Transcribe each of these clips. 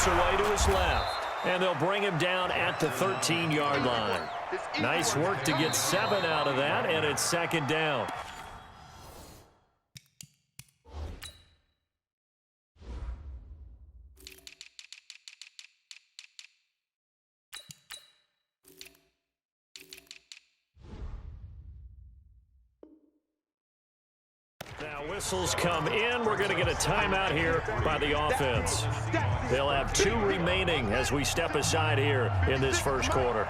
gets away to his left. And they'll bring him down at the 13-yard line. Nice work to get 7 out of that, and it's second down. Now whistles come in. We're going to get a timeout here by the offense. They'll have 2 remaining as we step aside here in this first quarter.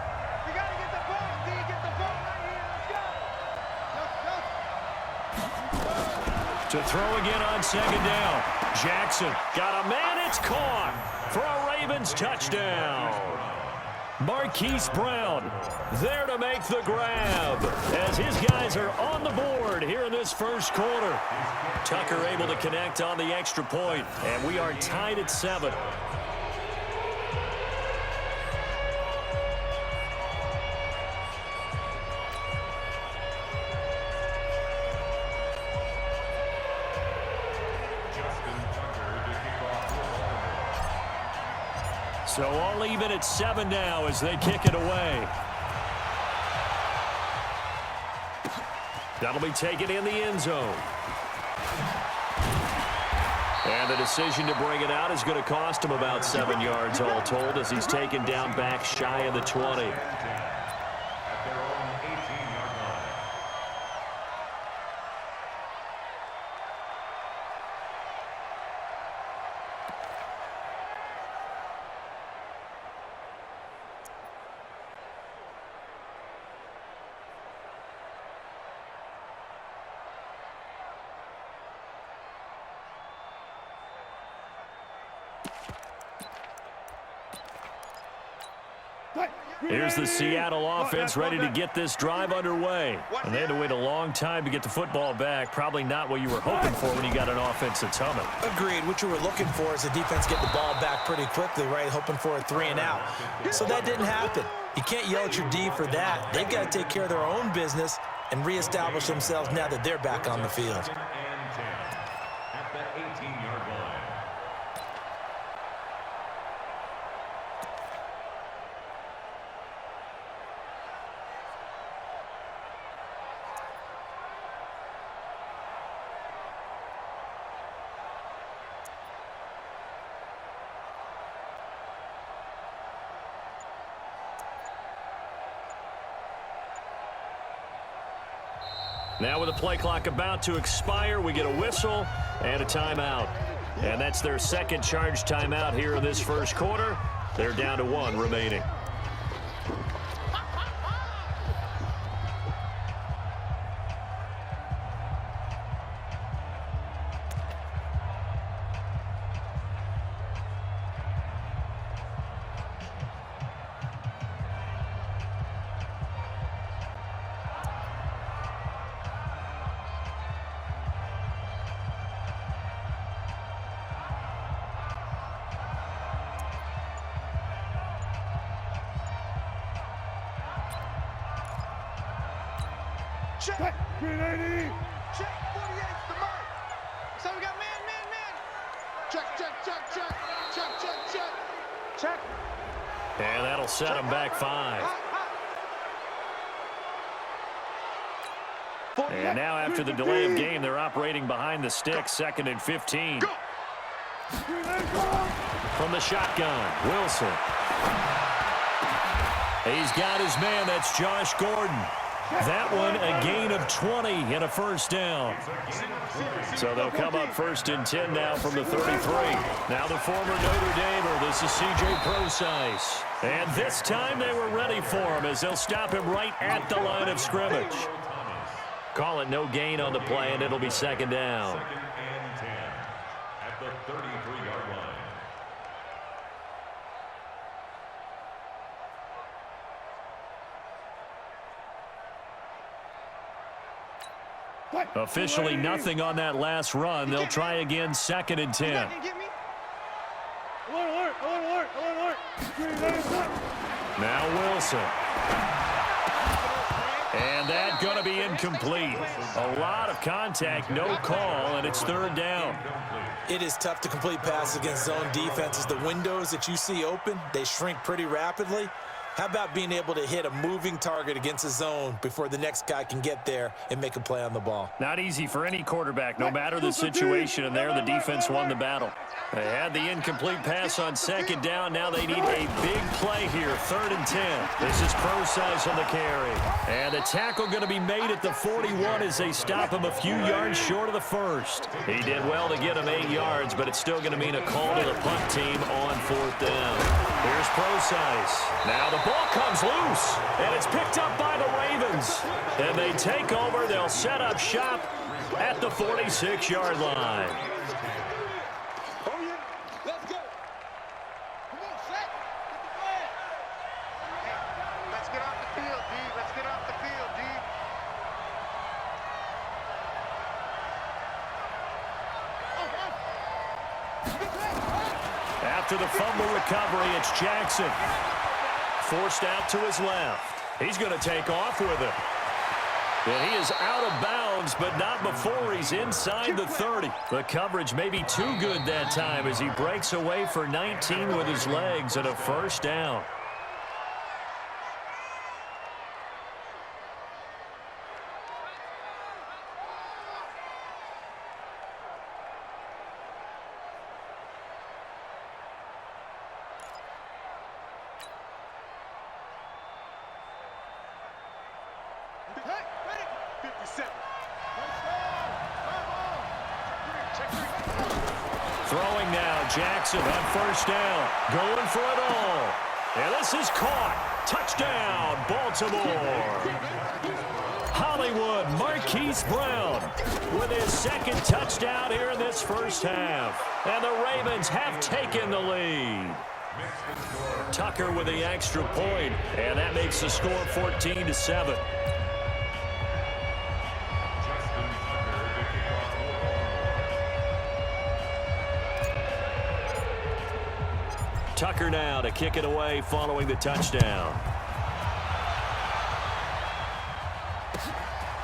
To throw again on second down. Jackson got a man. It's caught for a Ravens touchdown. Marquise Brown there to make the grab as his guys are on the board here in this first quarter. Tucker able to connect on the extra point, and we are tied at 7. So all even at 7 now as they kick it away. That'll be taken in the end zone. And the decision to bring it out is going to cost him about 7 yards all told as he's taken down back shy of the 20. Here's the Seattle offense ready to get this drive underway. And they had to wait a long time to get the football back. Probably not what you were hoping for when you got an offense that's humming. Agreed. What you were looking for is the defense get the ball back pretty quickly, right? Hoping for a 3 and out. So that didn't happen. You can't yell at your D for that. They've got to take care of their own business and reestablish themselves now that they're back on the field. Now with the play clock about to expire, we get a whistle and a timeout. And that's their second charge timeout here in this first quarter. They're down to 1 remaining. Check. Green 80. Check. 48's the mark. So we got man. Check. And that'll set them back 5. And now after the delay of game, they're operating behind the stick, 2nd and 15. From the shotgun, Wilson. He's got his man. That's Josh Gordon. That one a gain of 20 and a first down. So they'll come up 1st and 10 now from the 33. Now the former Notre Damer, this is C.J. Procise. And this time they were ready for him as they'll stop him right at the line of scrimmage. Call it no gain on the play, and it'll be 2nd down. 2nd and 10 at the 33-yard line. Officially nothing on that last run. They'll try again, 2nd and 10. Now Wilson. And that's going to be incomplete. A lot of contact, no call, and it's third down. It is tough to complete passes against zone defenses. The windows that you see open, they shrink pretty rapidly. How about being able to hit a moving target against a zone before the next guy can get there and make a play on the ball? Not easy for any quarterback, no matter the situation, and there the defense won the battle. They had the incomplete pass on second down. Now they need a big play here, 3rd and 10. This is Procise on the carry. And a tackle going to be made at the 41 as they stop him a few yards short of the first. He did well to get him 8 yards, but it's still going to mean a call to the punt team on 4th down. Here's Procise. Now the ball comes loose, and it's picked up by the Ravens. And they take over. They'll set up shop at the 46-yard line. After the fumble recovery, it's Jackson. Forced out to his left. He's going to take off with it. And he is out of bounds, but not before he's inside the 30. The coverage may be too good that time as he breaks away for 19 with his legs and a 1st down. Throwing now, Jackson on 1st down. Going for it all. And this is caught. Touchdown, Baltimore. Hollywood Marquise Brown with his 2nd touchdown here in this first half. And the Ravens have taken the lead. Tucker with the extra point, and that makes the score 14-7. Tucker now to kick it away following the touchdown.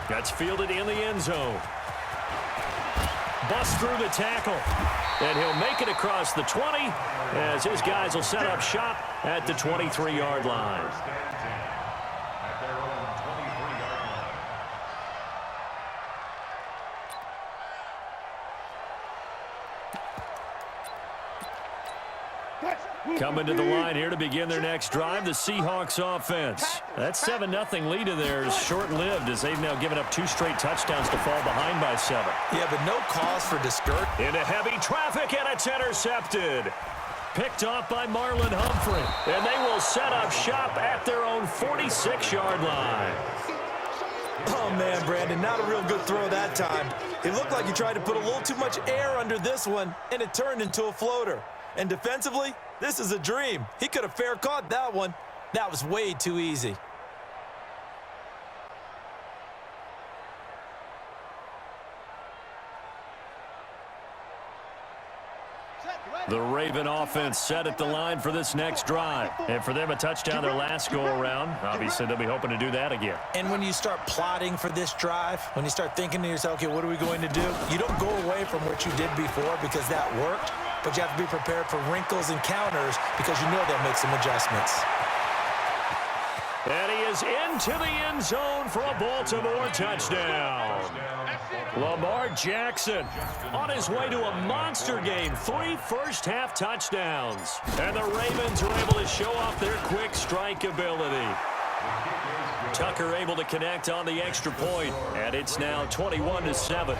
That's fielded in the end zone. Bust through the tackle. And he'll make it across the 20 as his guys will set up shop at the 23-yard line. Coming to the line here to begin their next drive, the Seahawks offense. That 7-0 lead of theirs is short-lived as they've now given up 2 straight touchdowns to fall behind by 7. Yeah, but no cause for discouragement. Into heavy traffic, and it's intercepted. Picked off by Marlon Humphrey. And they will set up shop at their own 46-yard line. Oh, man, Brandon, not a real good throw that time. It looked like he tried to put a little too much air under this one, and it turned into a floater. And defensively, this is a dream. He could have fair caught that one. That was way too easy. The Raven offense set at the line for this next drive. And for them, a touchdown their last go-around. Obviously, they'll be hoping to do that again. And when you start plotting for this drive, when you start thinking to yourself, okay, what are we going to do? You don't go away from what you did before because that worked, but you have to be prepared for wrinkles and counters because you know they'll make some adjustments. And he is into the end zone for a Baltimore touchdown. Lamar Jackson on his way to a monster game. 3 first-half touchdowns. And the Ravens are able to show off their quick strike ability. Tucker able to connect on the extra point, and it's now 21-7.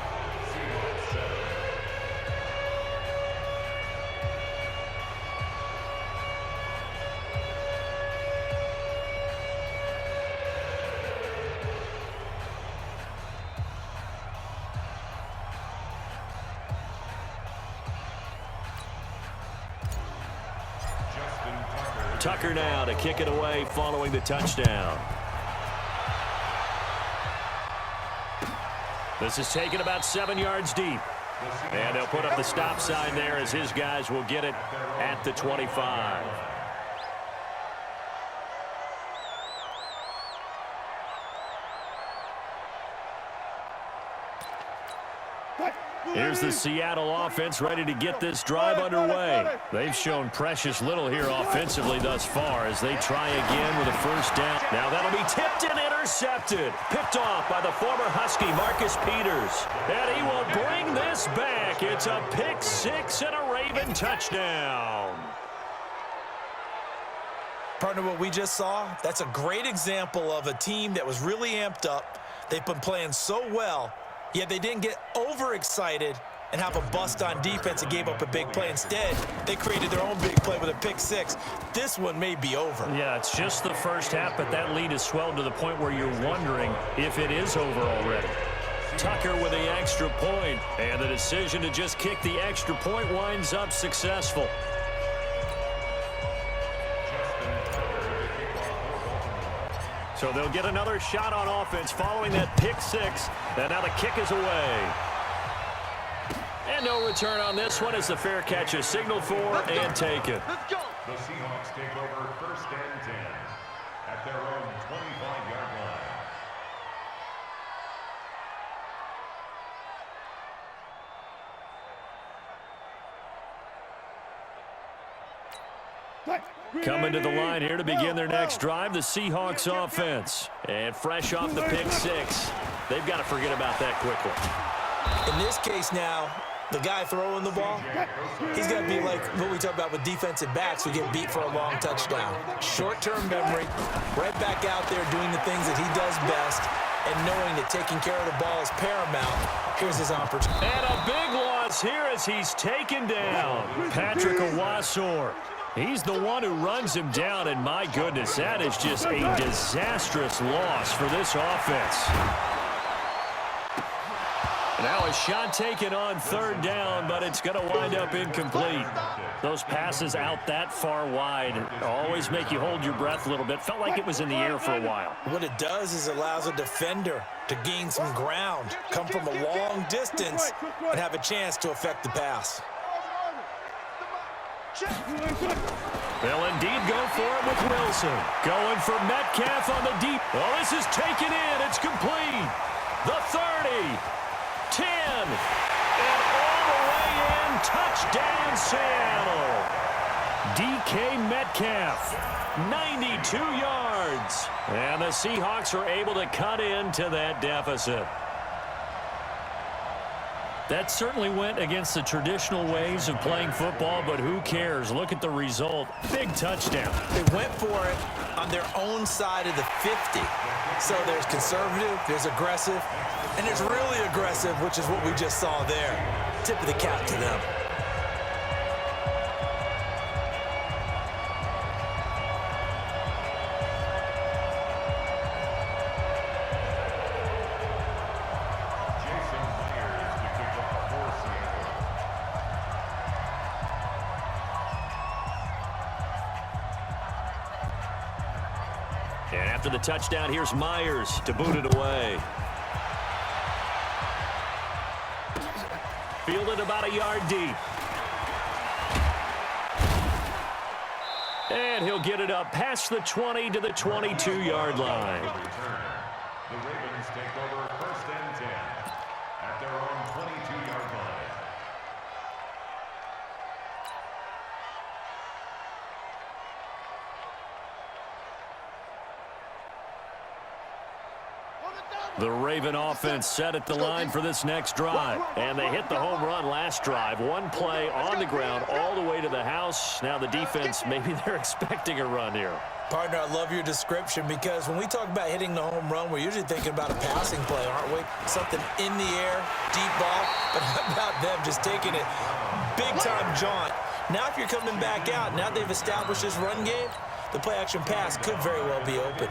Tucker now to kick it away following the touchdown. This is taken about 7 yards deep. And they'll put up the stop sign there as his guys will get it at the 25. Here's the Seattle offense ready to get this drive underway. They've shown precious little here offensively thus far as they try again with a first down. Now that'll be tipped and intercepted. Picked off by the former Husky Marcus Peters. And he will bring this back. It's a pick six and a Raven touchdown. Partner, what we just saw, that's a great example of a team that was really amped up. They've been playing so well, yet they didn't get overexcited and have a bust on defense and gave up a big play. Instead, they created their own big play with a pick six. This one may be over. Yeah, it's just the first half, but that lead has swelled to the point where you're wondering if it is over already. Tucker with the extra point, and the decision to just kick the extra point winds up successful. So they'll get another shot on offense following that pick six. And now the kick is away. And no return on this one as the fair catch is signaled for and taken. Let's go. The Seahawks take over first and 10 at their own 25-yard line. Coming to the line here to begin their next drive, the Seahawks offense. And fresh off the pick six, they've got to forget about that quickly. In this case now, the guy throwing the ball, he's got to be like what we talk about with defensive backs who get beat for a long touchdown. Short-term memory, right back out there doing the things that he does best, and knowing that taking care of the ball is paramount. Here's his opportunity. And a big loss here as he's taken down. Patrick Owasor. He's the one who runs him down, and my goodness, that is just a disastrous loss for this offense. Now a shot taken on third down, but it's going to wind up incomplete. Those passes out that far wide always make you hold your breath a little bit. Felt like it was in the air for a while. What it does is allows a defender to gain some ground, come from a long distance, and have a chance to affect the pass. They'll indeed go for it with Wilson. Going for Metcalf on the deep. Oh, this is taken in. It's complete. The 30, 10, and all the way in. Touchdown, Seattle. DK Metcalf, 92 yards. And the Seahawks are able to cut into that deficit. That certainly went against the traditional ways of playing football, but who cares? Look at the result. Big touchdown. They went for it on their own side of the 50. So there's conservative, there's aggressive, and there's really aggressive, which is what we just saw there. Tip of the cap to them. And after the touchdown, here's Myers to boot it away. Fielded about a yard deep. And he'll get it up past the 20 to the 22-yard line. The Ravens take over first and 10 at their own 22-yard line. The Raven offense set at the line for this next drive. And they hit the home run last drive. One play on the ground all the way to the house. Now the defense, maybe they're expecting a run here. Partner, I love your description because when we talk about hitting the home run, we're usually thinking about a passing play, aren't we? Something in the air, deep ball. But how about them just taking it big-time jaunt? Now if you're coming back out, now they've established this run game, the play-action pass could very well be open.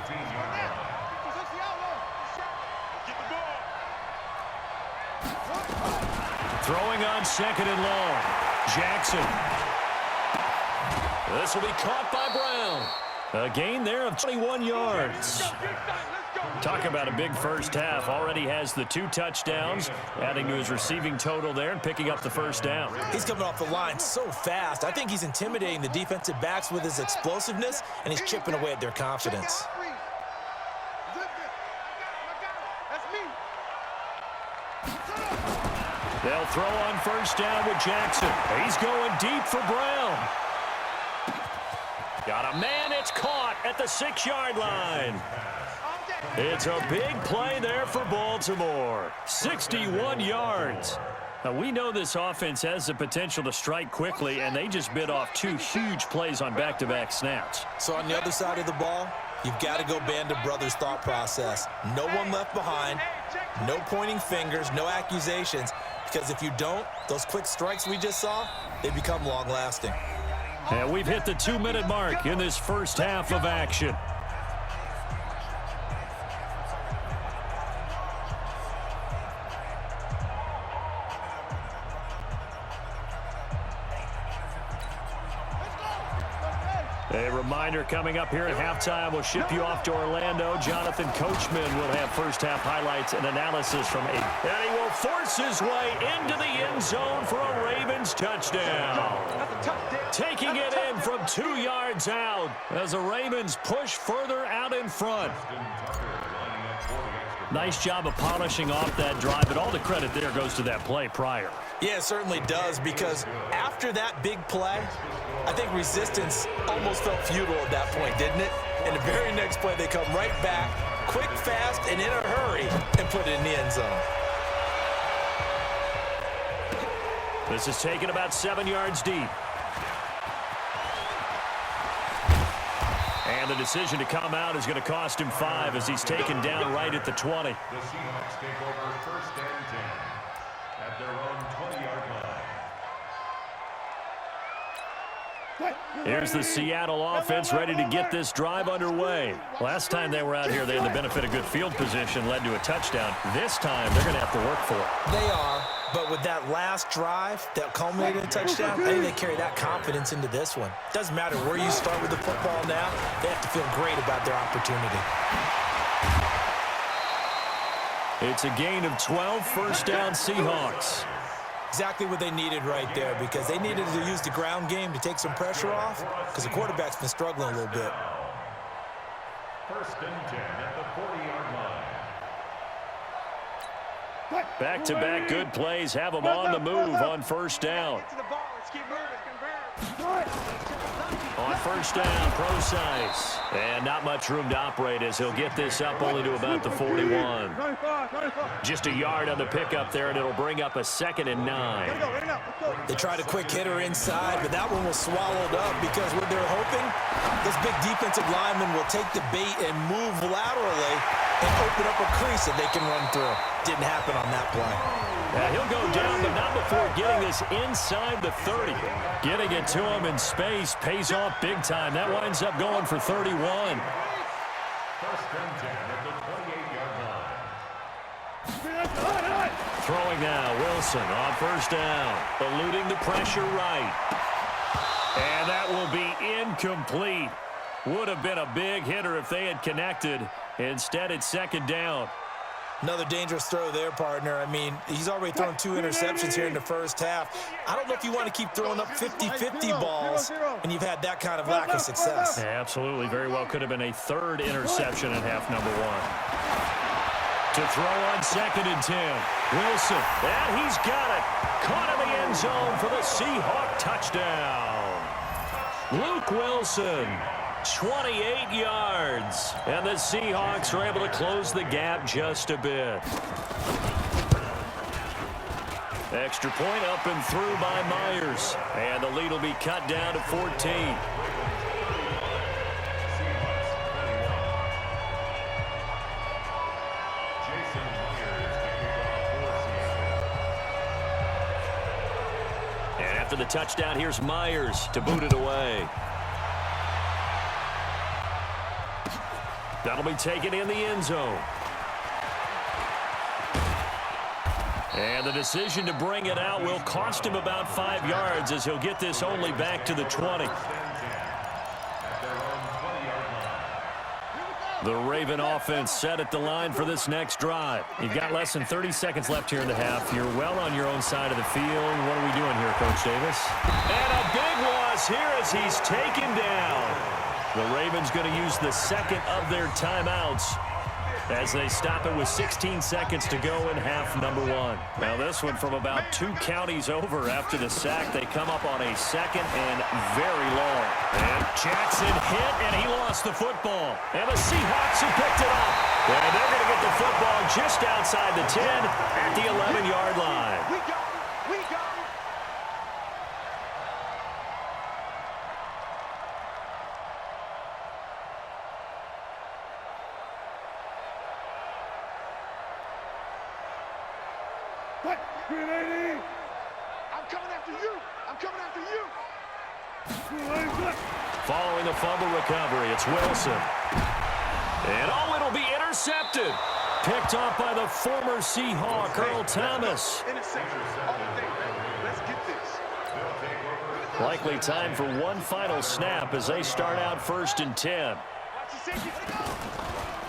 Throwing on second and long. Jackson. This will be caught by Brown. A gain there of 21 yards. Talk about a big first half. Already has the 2 touchdowns, adding to his receiving total there and picking up the first down. He's coming off the line so fast. I think he's intimidating the defensive backs with his explosiveness, and he's chipping away at their confidence. They'll throw on first down with Jackson. He's going deep for Brown. Got a man, it's caught at the 6-yard line. It's a big play there for Baltimore. 61 yards. Now, we know this offense has the potential to strike quickly, and they just bit off 2 huge plays on back-to-back snaps. So on the other side of the ball, you've got to go Band of Brothers thought process. No one left behind, no pointing fingers, no accusations, because if you don't, those quick strikes we just saw, they become long-lasting. And we've hit the 2-minute mark in this first half of action. A reminder coming up here at halftime. We'll ship you off to Orlando. Jonathan Coachman will have first-half highlights and analysis from and he will force his way into the end zone for a Ravens touchdown. Taking it in from 2 yards out as the Ravens push further out in front. Nice job of polishing off that drive, but all the credit there goes to that play prior. Yeah, it certainly does, because after that big play, I think resistance almost felt futile at that point, didn't it? And the very next play, they come right back, quick, fast, and in a hurry, and put it in the end zone. This is taken about 7 yards deep. And the decision to come out is going to cost him 5 as he's taken down right at the 20. The Seahawks take over first and 10 at their own 20-yard line. Here's the Seattle offense ready to get this drive underway. Last time they were out here, they had the benefit of good field position, led to a touchdown. This time, they're going to have to work for it. They are, but with that last drive that culminated in a touchdown, I think they carry that confidence into this one. Doesn't matter where you start with the football now, they have to feel great about their opportunity. It's a gain of 12, first down Seahawks. Exactly what they needed right there, because they needed to use the ground game to take some pressure off, because the quarterback's been struggling a little bit. First and 10 at the 40-yard line. Back-to-back good plays have them on the move on first down. On first down, Procise. And not much room to operate as he'll get this up only to about the 41. Just a yard on the pickup there, and it'll bring up a 2nd and 9. They tried a quick hitter inside, but that one was swallowed up because what they're hoping, this big defensive lineman will take the bait and move laterally and open up a crease that they can run through. Didn't happen on that play. He'll go down, but not before getting this inside the 30. Getting it to him in space pays off big time. That winds up going for 31. First and 10 at the 28-yard line. Throwing now, Wilson on first down. Eluding the pressure right. And that will be incomplete. Would have been a big hitter if they had connected. Instead, it's 2nd down. Another dangerous throw there, partner. I mean, he's already thrown 2 interceptions here in the first half. I don't know if you want to keep throwing up 50-50 balls when you've had that kind of lack of success. Yeah, absolutely. Very well could have been a 3rd interception in half number 1. To throw on 2nd and 10. Wilson, and he's got it. Caught in the end zone for the Seahawk touchdown. Luke Wilson. 28 yards, and the Seahawks are able to close the gap just a bit. Extra point up and through by Myers, and the lead will be cut down to 14. And after the touchdown, here's Myers to boot it away. That'll be taken in the end zone. And the decision to bring it out will cost him about 5 yards as he'll get this only back to the 20. The Raven offense set at the line for this next drive. You've got less than 30 seconds left here in the half. You're well on your own side of the field. What are we doing here, Coach Davis? And a big loss here as he's taken down. The Ravens going to use the 2nd of their timeouts. as they stop it with 16 seconds to go in half number one. Now this one from about 2 counties over after the sack. They come up on a second and very long. And Jackson hit, and he lost the football. And the Seahawks who picked it up. And they're going to get the football just outside the 10 at the 11-yard line. We got him. We got him. What? 380. I'm coming after you. I'm coming after you. Following the fumble recovery, it's Wilson. And oh, it'll be intercepted. Picked off by the former Seahawk, Earl Thomas. Interception. All day, man. Let's get this. Likely time for one final snap as they start out 1st and 10.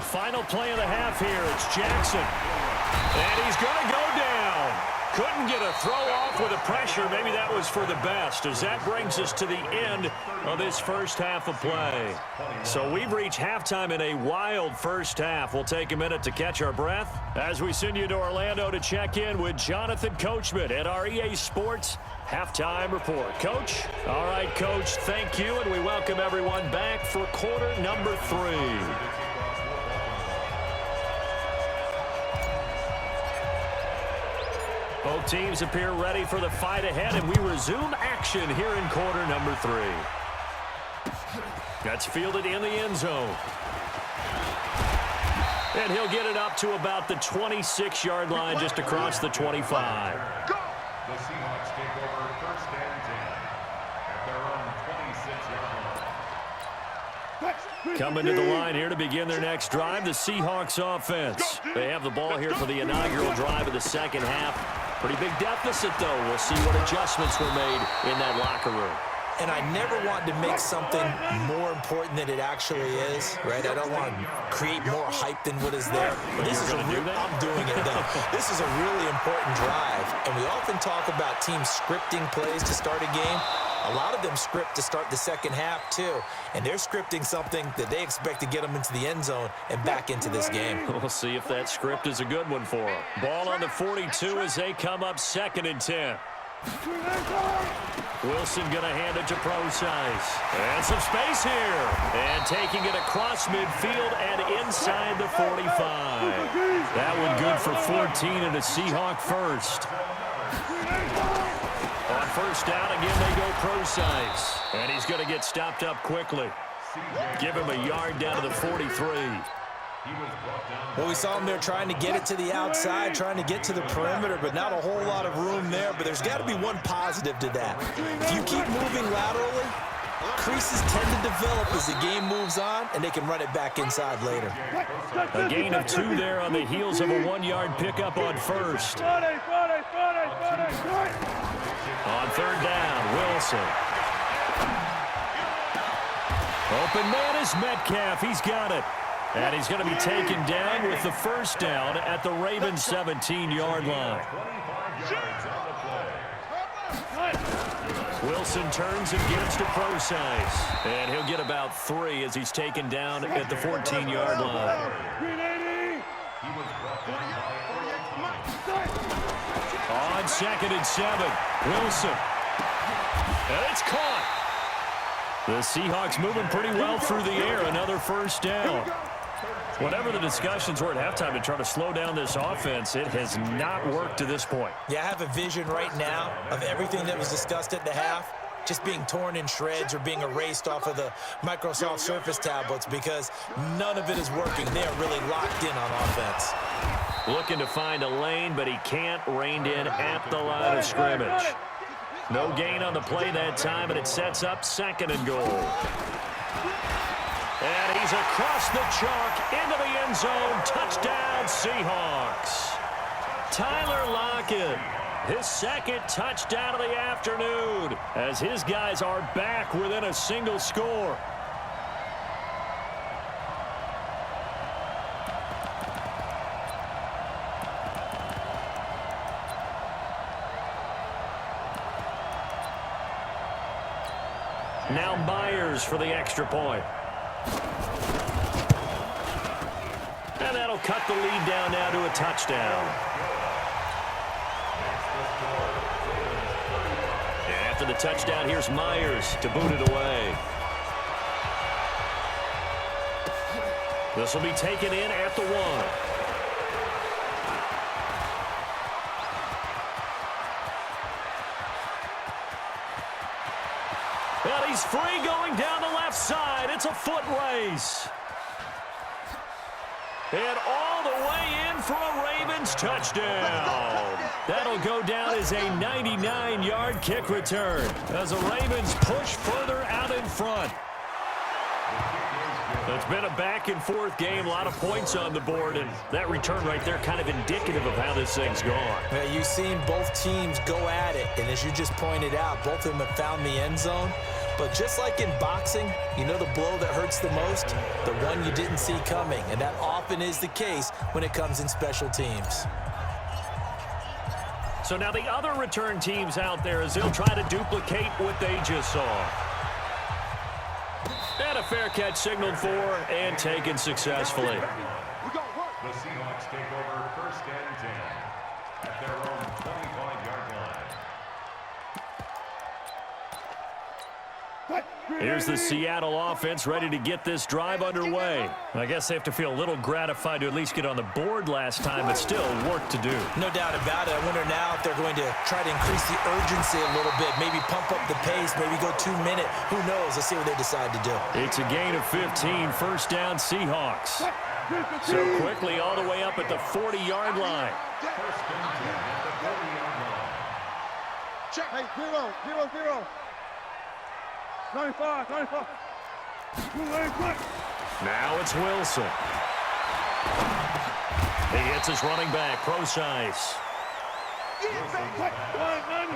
Final play of the half here. It's Jackson. And he's going to go down. Couldn't get a throw off with the pressure. Maybe that was for the best, as that brings us to the end of this first half of play. So we've reached halftime in a wild first half. We'll take a minute to catch our breath as we send you to Orlando to check in with Jonathan Coachman at our EA Sports Halftime Report. Coach? All right, Coach, thank you, and we welcome everyone back for quarter number 3. Both teams appear ready for the fight ahead, and we resume action here in quarter number 3. That's fielded in the end zone. And he'll get it up to about the 26-yard line, just across the 25. The Seahawks take over 1st and 10 at their own 26-yard line. Coming to the line here to begin their next drive, the Seahawks offense. They have the ball here for the inaugural drive of the second half. Pretty big deficit, though. We'll see what adjustments were made in that locker room. And I never want to make something more important than it actually is, right? I don't want to create more hype than what is there. But this is I'm doing it, though. This is a really important drive. And we often talk about teams scripting plays to start a game. A lot of them script to start the second half, too. And they're scripting something that they expect to get them into the end zone and back into this game. We'll see if that script is a good one for them. Ball on the 42 as they come up 2nd and 10. Wilson going to hand it to Pro-Size. And some space here. And taking it across midfield and inside the 45. That one good for 14 and a Seahawk first. On 1st down, again, they go Pro-Size. And he's going to get stopped up quickly. Give him a yard down to the 43. Well, we saw him there trying to get it to the outside, trying to get to the perimeter, but not a whole lot of room there. But there's got to be one positive to that. If you keep moving laterally, creases tend to develop as the game moves on, and they can run it back inside later. A gain of 2 there on the heels of a 1-yard pickup on 1st. On 3rd down, Wilson. Open man is Metcalf. He's got it. And he's going to be taken down with the 1st down at the Ravens' 17-yard line. Wilson turns and gives to Pro-Size. And he'll get about 3 as he's taken down at the 14-yard line. On 2nd and 7, Wilson. And it's caught. The Seahawks moving pretty well through the air. Another 1st down. Whatever the discussions were at halftime to try to slow down this offense, it has not worked to this point. Yeah, I have a vision right now of everything that was discussed at the half just being torn in shreds or being erased off of the Microsoft Surface tablets because none of it is working. They are really locked in on offense. Looking to find a lane, but he can't. Reined in at the line of scrimmage. No gain on the play that time, and it sets up 2nd and goal. And he's across the chalk into the end zone. Touchdown, Seahawks. Tyler Lockett, his 2nd touchdown of the afternoon, as his guys are back within a single score. Now Myers for the extra point. And that'll cut the lead down now to a touchdown. And after the touchdown, here's Myers to boot it away. This will be taken in at the 1. And he's free going down the left side. It's a foot race. And all the way in for a Ravens touchdown. That'll go down as a 99-yard kick return as the Ravens push further out in front. It's been a back-and-forth game, a lot of points on the board, and that return right there kind of indicative of how this thing's gone. Yeah, you've seen both teams go at it, and as you just pointed out, both of them have found the end zone. But just like in boxing, you know the blow that hurts the most? The one you didn't see coming, and that often is the case when it comes in special teams. So now the other return teams out there as they'll try to duplicate what they just saw. And a fair catch signaled for and taken successfully. The Seahawks take over 1st and 10 at their own 25-yard line. Here's the Seattle offense ready to get this drive underway. I guess they have to feel a little gratified to at least get on the board last time, but still work to do. No doubt about it. I wonder now if they're going to try to increase the urgency a little bit, maybe pump up the pace, maybe go 2-minute. Who knows? Let's see what they decide to do. It's a gain of 15, 1st down Seahawks. So quickly all the way up at the 40-yard line. 1st and 10 at the 40-yard line. Check. Hey, 0-0-0. 95. Now it's Wilson. He hits his running back, Procise.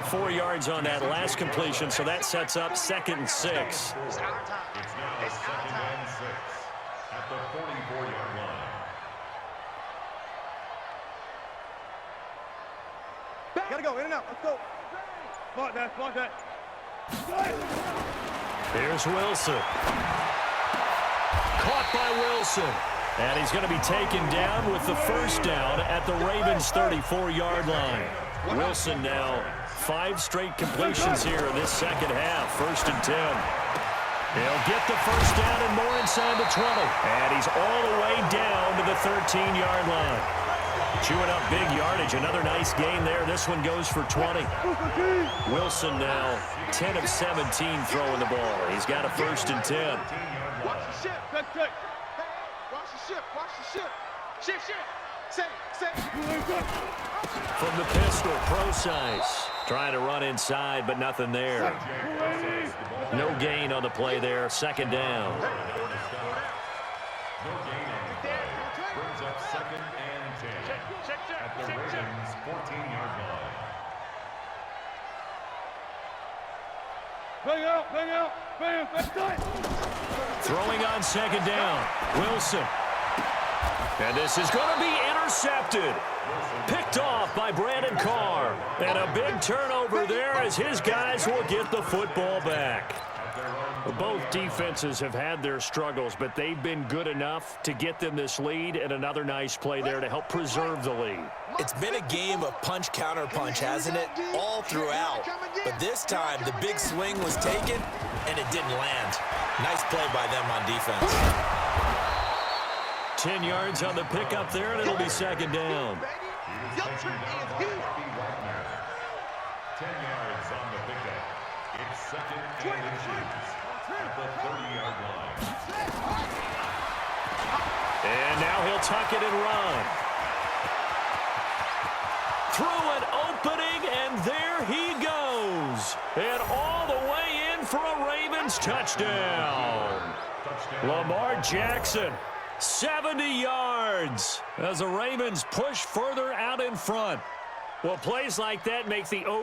4 yards on that last completion, so that sets up 2nd and 6. It's now 2nd and 6 at the 44-yard line. Gotta go, in and out. Let's go. Block that. Here's Wilson. Caught by Wilson. And he's going to be taken down with the 1st down at the Ravens' 34-yard line. Wilson now 5 straight completions here in this second half. 1st and 10. He'll get the 1st down and more inside the 20. And he's all the way down to the 13-yard line. Chewing up big yardage. Another nice gain there. This one goes for 20. Wilson now 10 of 17 throwing the ball. He's got a 1st and 10. Watch the ship. Check. Watch the ship. Ship. From the pistol, Procise trying to run inside, but nothing there. No gain on the play there. 2nd down. No gain on the play. Brings up 2nd and 10 at the Ravens' 14-yard line. Bang out. Bam. Throwing on 2nd down. Wilson. And this is going to be intercepted. Picked off by Brandon Carr. And a big turnover there as his guys will get the football back. Both defenses have had their struggles, but they've been good enough to get them this lead, and another nice play there to help preserve the lead. It's been a game of punch-counter-punch, hasn't it? All throughout. But this time, the big swing was taken, and it didn't land. Nice play by them on defense. 10 yards on the pickup there, and it'll be 2nd down. 10 yards on the pickup. It's 2nd and inches at the 30-yard line. And now he'll tuck it and run. Through an opening, and there he goes. And all the way in for a Ravens touchdown. Lamar Jackson, 70 yards as the Ravens push further out in front. Well, plays like that make the